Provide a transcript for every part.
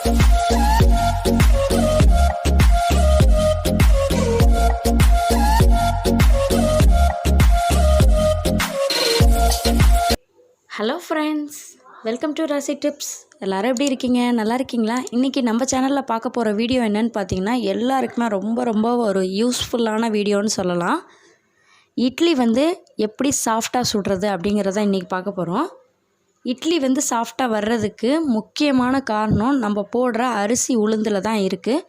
Hello friends, welcome to ராசி tips. எல்லோரும் எப்படி இருக்கீங்க? நல்லா இருக்கீங்களா? இன்றைக்கி நம்ம சேனலில் பார்க்க போகிற வீடியோ என்னென்னு பார்த்தீங்கன்னா, எல்லாருக்குமே ரொம்ப ஒரு யூஸ்ஃபுல்லான வீடியோன்னு சொல்லலாம். இட்லி எப்படி சாஃப்டாக சுடுறது அப்படிங்கிறத இன்றைக்கி பார்க்க போகிறோம். இட்லி சாஃப்டாக வர்றதுக்கு முக்கியமான காரணம் நம்ம போடுற அரிசி உளுந்தில் தான் இருக்குது.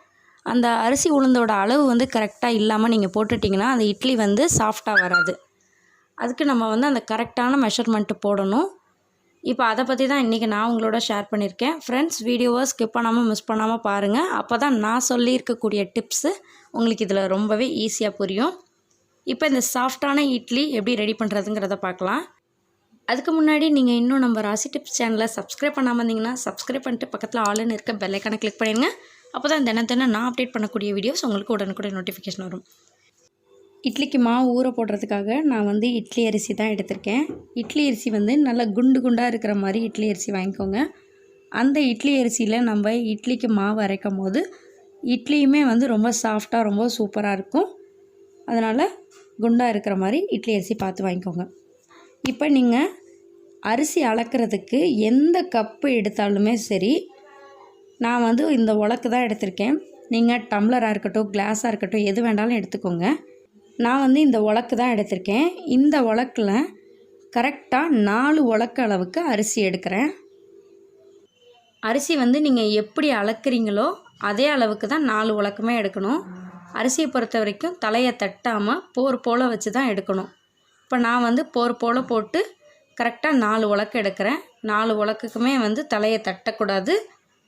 அந்த அரிசி உளுந்தோட அளவு கரெக்டாக இல்லாமல் நீங்கள் போட்டுட்டிங்கன்னா அந்த இட்லி சாஃப்டாக வராது. அதுக்கு நம்ம அந்த கரெக்டான மெஷர்மெண்ட்டு போடணும். இப்போ அதை பற்றி தான் இன்றைக்கி நான் உங்களோட ஷேர் பண்ணியிருக்கேன். ஃப்ரெண்ட்ஸ், வீடியோவை ஸ்கிப் பண்ணாமல் மிஸ் பண்ணாமல் பாருங்கள். அப்போ தான் நான் சொல்லியிருக்கக்கூடிய டிப்ஸு உங்களுக்கு இதில் ரொம்பவே ஈஸியாக புரியும். இப்போ இந்த சாஃப்டான இட்லி எப்படி ரெடி பண்ணுறதுங்கிறத பார்க்கலாம். அதுக்கு முன்னாடி நீங்கள் இன்னும் நம்ம ராசி டிப்ஸ் சேனலை சப்ஸ்கிரைப் பண்ணாமல் இருந்தீங்கன்னா சப்ஸ்கிரைப் பண்ணிட்டு பக்கத்தில் ஆளுன்னு இருக்க பெல் ஐக்கானை கிளிக் பண்ணிடுங்க. அப்போ தான் தினம் நான் அப்டேட் பண்ணக்கூடிய வீடியோஸ் உங்களுக்கு உடனுக்குடன் நோட்டிஃபிகேஷன் வரும். இட்லிக்கு மாவு ஊற போடுறதுக்காக நான் இட்லி அரிசி தான் எடுத்திருக்கேன். இட்லி அரிசி நல்லா குண்டு குண்டாக இருக்கிற மாதிரி இட்லி அரிசி வாங்கிக்கோங்க. அந்த இட்லி அரிசியில் நம்ம இட்லிக்கு மாவு அரைக்கும் போது இட்லியுமே ரொம்ப சாஃப்டாக ரொம்ப சூப்பராக இருக்கும். அதனால் குண்டாக இருக்கிற மாதிரி இட்லி அரிசி பார்த்து வாங்கிக்கோங்க. இப்போ நீங்கள் அரிசி அளக்கிறதுக்கு எந்த கப்பு எடுத்தாலுமே சரி, நான் இந்த உலக்கு தான் எடுத்திருக்கேன். நீங்கள் டம்ளராக இருக்கட்டும், கிளாஸாக இருக்கட்டும், எது வேண்டாலும் எடுத்துக்கோங்க. நான் இந்த உலக்கு தான் எடுத்திருக்கேன். இந்த உலக்கில் கரெக்டாக 4 உலக்கு அளவுக்கு அரிசி எடுக்கிறேன். அரிசி நீங்கள் எப்படி அளக்குறீங்களோ அதே அளவுக்கு தான் 4 உலக்குமே எடுக்கணும். அரிசியை பொறுத்த வரைக்கும் தலையை தட்டாமல் போர் போல் வச்சு தான் எடுக்கணும். இப்போ நான் போர் போல் போட்டு கரெக்டாக 4 உலக்கு எடுக்கிறேன். 4 உலக்குக்குமே தலையை தட்டக்கூடாது.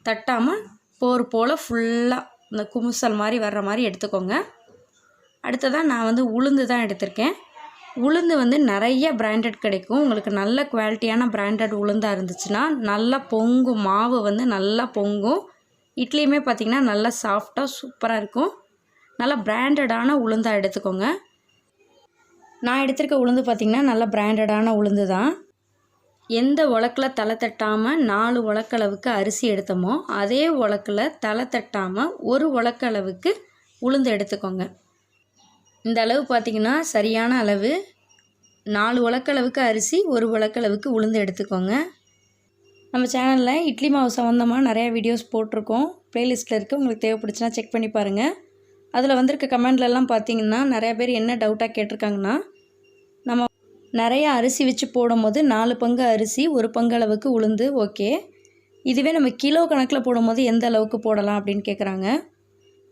தட்டாமல் போர் போல் ஃபுல்லாக இந்த குமுசல் மாதிரி வர்ற மாதிரி எடுத்துக்கோங்க. அடுத்ததாக நான் உளுந்து தான் எடுத்திருக்கேன். உளுந்து நிறைய பிராண்டட் கிடைக்கும். உங்களுக்கு நல்ல குவாலிட்டியான பிராண்டட் உளுந்தாக இருந்துச்சுன்னா நல்லா பொங்கும். மாவு நல்லா பொங்கும். இட்லியுமே பார்த்திங்கன்னா நல்லா சாஃப்டாக சூப்பராக இருக்கும். நல்லா பிராண்டடான உளுந்தாக எடுத்துக்கோங்க. நான் எடுத்திருக்க உளுந்து பார்த்திங்கன்னா நல்லா பிராண்டடான உளுந்து தான். எந்த உலக்கில் தலை தட்டாமல் 4 உலக்களவுக்கு அரிசி எடுத்தோமோ அதே உலக்கில் தலை தட்டாமல் 1 உலக்களவுக்கு உளுந்து எடுத்துக்கோங்க. இந்த அளவு பார்த்திங்கன்னா சரியான அளவு. 4 உலக்களவுக்கு அரிசி, 1 உலக்களவுக்கு உளுந்து எடுத்துக்கோங்க. நம்ம சேனலில் இட்லி மாவு சம்மந்தமாக நிறையா வீடியோஸ் போட்டிருக்கோம். ப்ளேலிஸ்ட்டில் இருக்குது. உங்களுக்கு தேவைப்படுச்சுன்னா செக் பண்ணி பாருங்கள். அதில் வந்திருக்க கமெண்ட்லலாம் பார்த்திங்கன்னா நிறையா பேர் என்ன டவுட்டாக கேட்டிருக்காங்கன்னா, நம்ம நிறையா அரிசி வச்சு போடும்போது 4 பங்கு அரிசி, 1 பங்கு அளவுக்கு உளுந்து ஓகே. இதுவே நம்ம கிலோ கணக்கில் போடும்போது எந்த அளவுக்கு போடலாம் அப்படின்னு கேட்குறாங்க.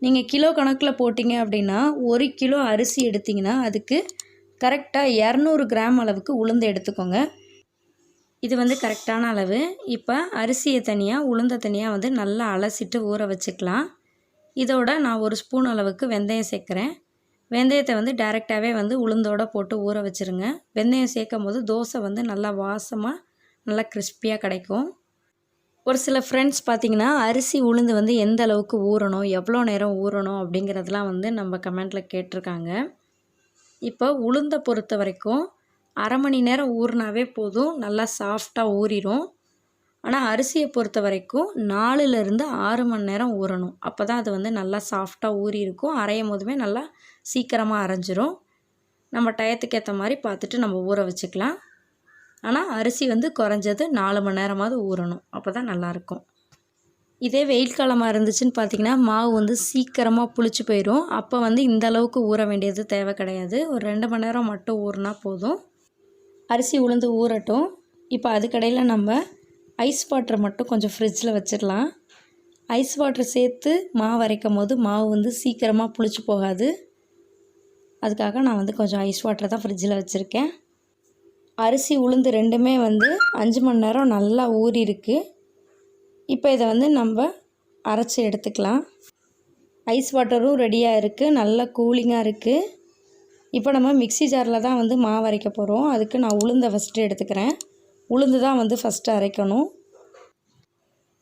நீங்கள் கிலோ கணக்கில் போட்டிங்க அப்படின்னா 1 கிலோ அரிசி எடுத்திங்கன்னா அதுக்கு கரெக்டாக 200 கிராம் அளவுக்கு உளுந்து எடுத்துக்கோங்க. இது கரெக்டான அளவு. இப்போ அரிசியை தனியாக உளுந்தை தனியாக நல்லா அலசிட்டு ஊற வச்சுக்கலாம். இதோட நான் 1 ஸ்பூன் அளவுக்கு வெந்தயம் சேர்க்குறேன். வெந்தயத்தை டைரெக்டாகவே உளுந்தோடு போட்டு ஊற வச்சுருங்க. வெந்தயம் சேர்க்கும் போது தோசை நல்லா வாசமாக நல்லா கிறிஸ்பியாக கிடைக்கும். ஒரு சில ஃப்ரெண்ட்ஸ் பார்த்திங்கன்னா அரிசி உளுந்து எந்த அளவுக்கு ஊறணும், எவ்வளோ நேரம் ஊறணும் அப்படிங்கிறதுலாம் நம்ம கமெண்ட்டில் கேட்டிருக்காங்க. இப்போ உளுந்தை பொறுத்த வரைக்கும் 1/2 மணி நேரம் ஊறினாவே போதும், நல்லா சாஃப்டாக ஊறிடும். ஆனால் அரிசியை பொறுத்த வரைக்கும் 4லேருந்து 6 மணி நேரம் ஊறணும். அப்போ தான் அது நல்லா சாஃப்டாக ஊறி இருக்கும். அரையும் போதுமே நல்லா சீக்கிரமாக அரைஞ்சிரும். நம்ம டயத்துக்கு ஏற்ற மாதிரி பார்த்துட்டு நம்ம ஊற வச்சுக்கலாம். ஆனால் அரிசி குறைஞ்சது 4 மணி நேரமாவது ஊறணும். அப்போ தான் நல்லாயிருக்கும். இதே வெயில் காலமாக இருந்துச்சுன்னு பார்த்திங்கன்னா மாவு சீக்கிரமாக புளிச்சு போயிடும். அப்போ இந்த அளவுக்கு ஊற வேண்டியது தேவை கிடையாது. ஒரு 2 மணி நேரம் மட்டும் ஊறினா போதும். அரிசி உளுந்து ஊறட்டும். இப்போ அதுக்கடையில் நம்ம ஐஸ் வாட்டர் மட்டும் கொஞ்சம் ஃப்ரிட்ஜில் வச்சிடலாம். ஐஸ் வாட்டர் சேர்த்து மாவு அரைக்கும் போது மாவு சீக்கிரமாக புளிச்சு போகாது. அதுக்காக நான் கொஞ்சம் ஐஸ் வாட்டர் தான் ஃப்ரிட்ஜில் வச்சுருக்கேன். அரிசி உளுந்து ரெண்டுமே 5 மணி நேரம் நல்லா ஊறி இருக்குது. இப்போ இதை நம்ம அரைச்சி எடுத்துக்கலாம். ஐஸ் வாட்டரும் ரெடியாக இருக்குது, நல்லா கூலிங்காக இருக்குது. இப்போ நம்ம மிக்ஸி ஜாரில் தான் மாவு அரைக்க போகிறோம். அதுக்கு நான் உளுந்தை ஃபஸ்ட்டு எடுத்துக்கிறேன். உளுந்து தான் ஃபஸ்ட்டு அரைக்கணும்.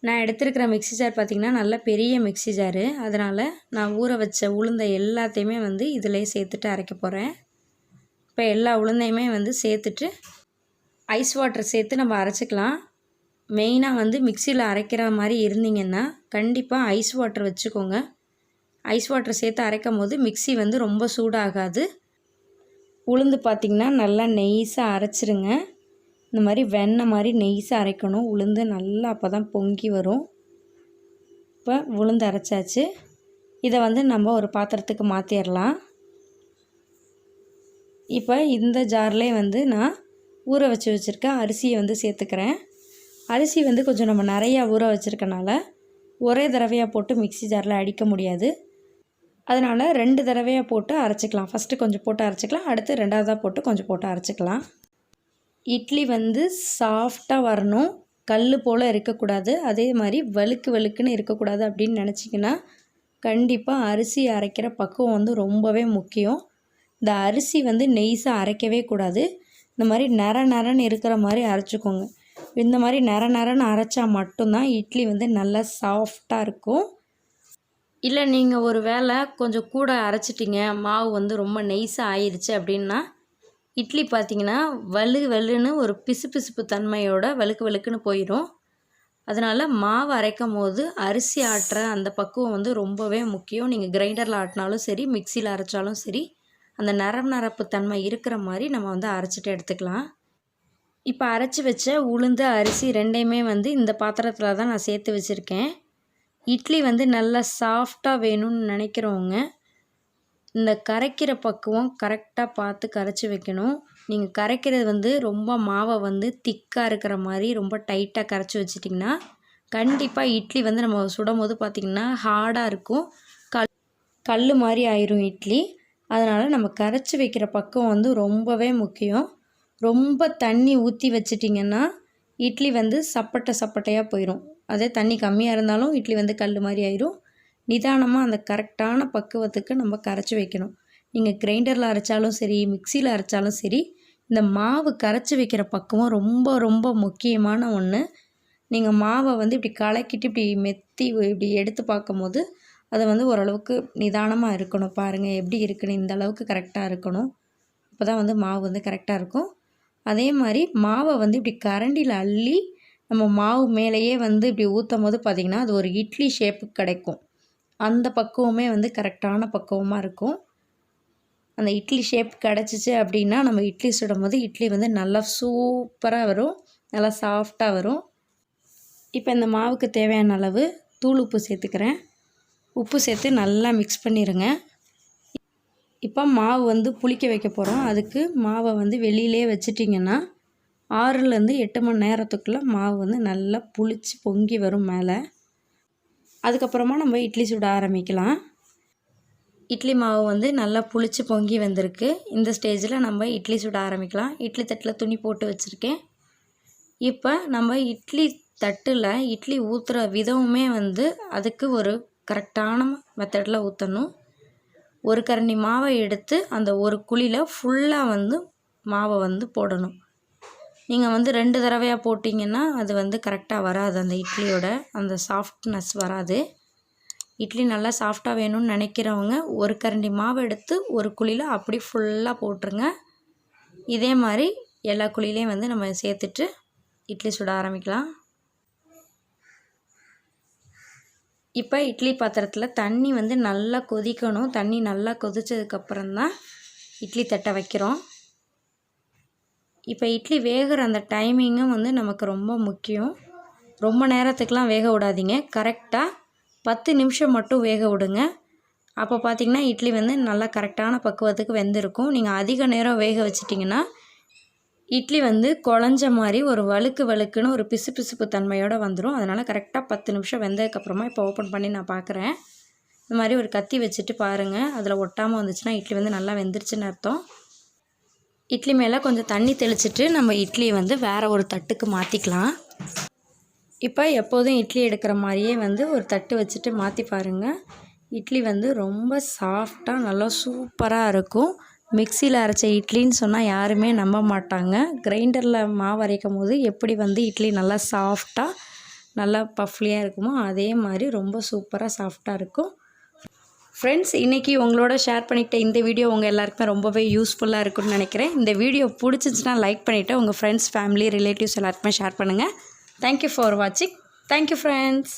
நான் எடுத்துருக்கிற மிக்ஸி ஜார் பார்த்திங்கன்னா நல்ல பெரிய மிக்ஸி ஜாரு. அதனால் நான் ஊற வச்ச உளுந்தை எல்லாத்தையுமே இதிலே சேர்த்துட்டு அரைக்க போகிறேன். இப்போ எல்லா உளுந்தையுமே சேர்த்துட்டு ஐஸ் வாட்டர் சேர்த்து நம்ம அரைச்சிக்கலாம். மெயினாக வந்து மிக்சியில் அரைக்கிற மாதிரி இருந்தீங்கன்னா கண்டிப்பாக ஐஸ் வாட்டர் வச்சுக்கோங்க. ஐஸ் வாட்டர் சேர்த்து அரைக்கும் போது மிக்சி வந்து ரொம்ப சூடாகாது. உளுந்து பார்த்திங்கன்னா நல்லா நெய்ஸாக அரைச்சிருங்க. இந்த மாதிரி வெண்ணெய் மாதிரி நெய்ஸாக அரைக்கணும். உளுந்து நல்லா அப்போ தான் பொங்கி வரும். இப்போ உளுந்து அரைச்சாச்சு. இதை வந்து நம்ம ஒரு பாத்திரத்துக்கு மாற்றிடலாம். இப்போ இந்த ஜார்லேயே வந்து நான் ஊற வச்சுருக்க அரிசியை வந்து சேர்த்துக்கிறேன். அரிசி வந்து கொஞ்சம் நம்ம நிறையா ஊற வச்சுருக்கனால ஒரே தடவையாக போட்டு மிக்ஸி ஜாரில் அடிக்க முடியாது. அதனால் 2 தடவையாக போட்டு அரைச்சிக்கலாம். ஃபஸ்ட்டு கொஞ்சம் போட்டு அரைச்சிக்கலாம், அடுத்து 2வதாக போட்டு கொஞ்சம் போட்டு அரைச்சிக்கலாம். இட்லி வந்து சாஃப்டாக வரணும், கல் போல் இருக்கக்கூடாது, அதே மாதிரி வழுக்கு வழுக்குன்னு இருக்கக்கூடாது அப்படின்னு நினச்சிங்கன்னா கண்டிப்பாக அரிசி அரைக்கிற பக்குவம் வந்து ரொம்பவே முக்கியம். இந்த அரிசி வந்து நெய்ஸாக அரைக்கவே கூடாது. இந்த மாதிரி நரன்னு இருக்கிற மாதிரி அரைச்சிக்கோங்க. இந்த மாதிரி நரன்னு அரைச்சா மட்டும்தான் இட்லி வந்து நல்லா சாஃப்டாக இருக்கும். இல்லை நீங்கள் ஒரு வேளை கொஞ்சம் கூட அரைச்சிட்டிங்க, மாவு வந்து ரொம்ப நெய்ஸாக ஆயிடுச்சு அப்படின்னா இட்லி பார்த்திங்கன்னா வலுன்னு ஒரு பிசுபிசுப்பு தன்மையோட வழுக்கு வழுக்குன்னு போயிடும். அதனால் மாவு அரைக்கும் போது அரிசி ஆட்டுற அந்த பக்குவம் வந்து ரொம்பவே முக்கியம். நீங்கள் கிரைண்டரில் ஆட்டினாலும் சரி, மிக்சியில் அரைச்சாலும் சரி, அந்த நரப்பு தன்மை இருக்கிற மாதிரி நம்ம வந்து அரைச்சிட்டு எடுத்துக்கலாம். இப்போ அரைச்சி வச்ச உளுந்து அரிசி ரெண்டையுமே வந்து இந்த பாத்திரத்தில் தான் நான் சேர்த்து வச்சுருக்கேன். இட்லி வந்து நல்லா சாஃப்டாக வேணும்னு நினைக்கிறவங்க இந்த கரைக்கிற பக்குவம் கரெக்டாக பார்த்து கரைச்சி வைக்கணும். நீங்கள் கரைக்கிறது வந்து ரொம்ப மாவை வந்து திக்காக இருக்கிற மாதிரி ரொம்ப டைட்டாக கரைச்சி வச்சிட்டிங்கன்னா கண்டிப்பாக இட்லி வந்து நம்ம சுடும் போது பார்த்திங்கன்னா ஹார்டாக இருக்கும், கல் மாதிரி ஆயிரும் இட்லி. அதனால் நம்ம கரைச்சி வைக்கிற பக்குவம் வந்து ரொம்பவே முக்கியம். ரொம்ப தண்ணி ஊற்றி வச்சிட்டிங்கன்னா இட்லி வந்து சப்பட்டையாக போயிடும். அதே தண்ணி கம்மியாக இருந்தாலும் இட்லி வந்து கல் மாதிரி ஆயிரும். நிதானமாக அந்த கரெக்டான பக்குவத்துக்கு நம்ம கரைச்சி வைக்கணும். நீங்கள் கிரைண்டரில் அரைச்சாலும் சரி, மிக்சியில் அரைச்சாலும் சரி, இந்த மாவு கரைச்சி வைக்கிற பக்குவம் ரொம்ப முக்கியமான ஒன்று. நீங்கள் மாவை வந்து இப்படி கலக்கிட்டு இப்படி மெத்தி இப்படி எடுத்து பார்க்கும்போது அது வந்து ஓரளவுக்கு நிதானமாக இருக்கணும். பாருங்கள் எப்படி இருக்குன்னு, இந்த அளவுக்கு கரெக்டாக இருக்கணும். அப்போ தான் வந்து மாவு வந்து கரெக்டாக இருக்கும். அதே மாதிரி மாவை வந்து இப்படி கரண்டியில் அள்ளி நம்ம மாவு மேலேயே வந்து இப்படி ஊற்றும் போது பார்த்திங்கன்னா அது ஒரு இட்லி ஷேப்புக்கு கிடைக்கும். அந்த பக்குவமே வந்து கரெக்டான பக்குவமாக இருக்கும். அந்த இட்லி ஷேப் கிடச்சிச்சு அப்படின்னா நம்ம இட்லி சுடும் போது இட்லி வந்து நல்லா சூப்பராக வரும், நல்லா சாஃப்டாக வரும். இப்போ இந்த மாவுக்கு தேவையான அளவு தூள் உப்பு சேர்த்துக்கிறேன். உப்பு சேர்த்து நல்லா மிக்ஸ் பண்ணிடுங்க. இப்போ மாவு வந்து புளிக்க வைக்க போகிறோம். அதுக்கு மாவை வந்து வெளியிலே வச்சிட்டிங்கன்னா 6லேருந்து 8 மணி நேரத்துக்குள்ளே மாவு வந்து நல்லா புளிச்சு பொங்கி வரும் மேலே. அதுக்கப்புறமா நம்ம இட்லி சுட ஆரம்பிக்கலாம். இட்லி மாவு வந்து நல்லா புளிச்சு பொங்கி வந்திருக்கு. இந்த ஸ்டேஜில் நம்ம இட்லி சுட ஆரம்பிக்கலாம். இட்லி தட்டில் துணி போட்டு வச்சுருக்கேன். இப்போ நம்ம இட்லி தட்டில் இட்லி ஊற்றுற விதமுமே வந்து அதுக்கு ஒரு கரெக்டான மெத்தடில் ஊற்றணும். ஒரு கரண்டி மாவை எடுத்து அந்த ஒரு குழியில் ஃபுல்லாக வந்து மாவை வந்து போடணும். நீங்கள் வந்து 2 தடவையாக போட்டிங்கன்னா அது வந்து கரெக்டாக வராது, அந்த இட்லியோட அந்த சாஃப்ட்னஸ் வராது. இட்லி நல்லா சாஃப்டாக வேணும்னு நினைக்கிறவங்க ஒரு கரண்டி மாவை எடுத்து ஒரு குழியில் அப்படி ஃபுல்லாக போட்டுருங்க. இதே மாதிரி எல்லா குழியிலையும் வந்து நம்ம சேர்த்துட்டு இட்லி சுட ஆரம்பிக்கலாம். இப்போ இட்லி பாத்திரத்தில் தண்ணி வந்து நல்லா கொதிக்கணும். தண்ணி நல்லா கொதித்ததுக்கப்புறம்தான் இட்லி தட்டை வைக்கிறோம். இப்போ இட்லி வேகிற அந்த டைமிங்கும் வந்து நமக்கு ரொம்ப முக்கியம். ரொம்ப நேரத்துக்கெலாம் வேக விடாதீங்க. கரெக்டாக 10 நிமிஷம் மட்டும் வேக விடுங்க. அப்போ பார்த்திங்கன்னா இட்லி வந்து நல்லா கரெக்டான பக்குவத்துக்கு வெந்திருக்கும். நீங்கள் அதிக நேரம் வேக வச்சிட்டிங்கன்னா இட்லி வந்து குழஞ்ச மாதிரி ஒரு வழுக்குன்னு ஒரு பிசுபிசுப்பு தன்மையோடு வந்துடும். அதனால் கரெக்டாக 10 நிமிஷம் வெந்ததுக்கப்புறமா இப்போ ஓப்பன் பண்ணி நான் பார்க்குறேன். இந்த மாதிரி ஒரு கத்தி வச்சுட்டு பாருங்கள், அதில் ஒட்டாமல் வந்துச்சுன்னா இட்லி வந்து நல்லா வெந்துருச்சுன்னு அர்த்தம். இட்லி மேலே கொஞ்சம் தண்ணி தெளிச்சிட்டு நம்ம இட்லியை வந்து வேறு ஒரு தட்டுக்கு மாற்றிக்கலாம். இப்போ எப்போதும் இட்லி எடுக்கிற மாதிரியே வந்து ஒரு தட்டு வச்சுட்டு மாற்றி பாருங்கள். இட்லி வந்து ரொம்ப சாஃப்டாக நல்லா சூப்பராக இருக்கும். மிக்சியில் அரைச்ச இட்லின்னு சொன்னால் யாருமே நம்ப மாட்டாங்க. கிரைண்டரில் மாவு அரைக்கும் போது எப்படி வந்து இட்லி நல்லா சாஃப்டாக நல்லா பஃப்லியாக இருக்குமோ அதே மாதிரி ரொம்ப சூப்பராக சாஃப்டாக இருக்கும். ஃப்ரெண்ட்ஸ், இன்றைக்கி உங்களோட ஷேர் பண்ணிக்கிட்ட இந்த வீடியோ உங்கள் எல்லாருக்குமே ரொம்பவே யூஸ்ஃபுல்லாக இருக்குன்னு நினைக்கிறேன். இந்த வீடியோ பிடிச்சிச்சின்னா லைக் பண்ணிவிட்டு உங்கள் ஃப்ரெண்ட்ஸ், ஃபேமிலி, ரிலேட்டிவ்ஸ் எல்லாருக்குமே ஷேர் பண்ணுங்கள். தேங்க்யூ ஃபார் வாட்சிங். Thank you friends.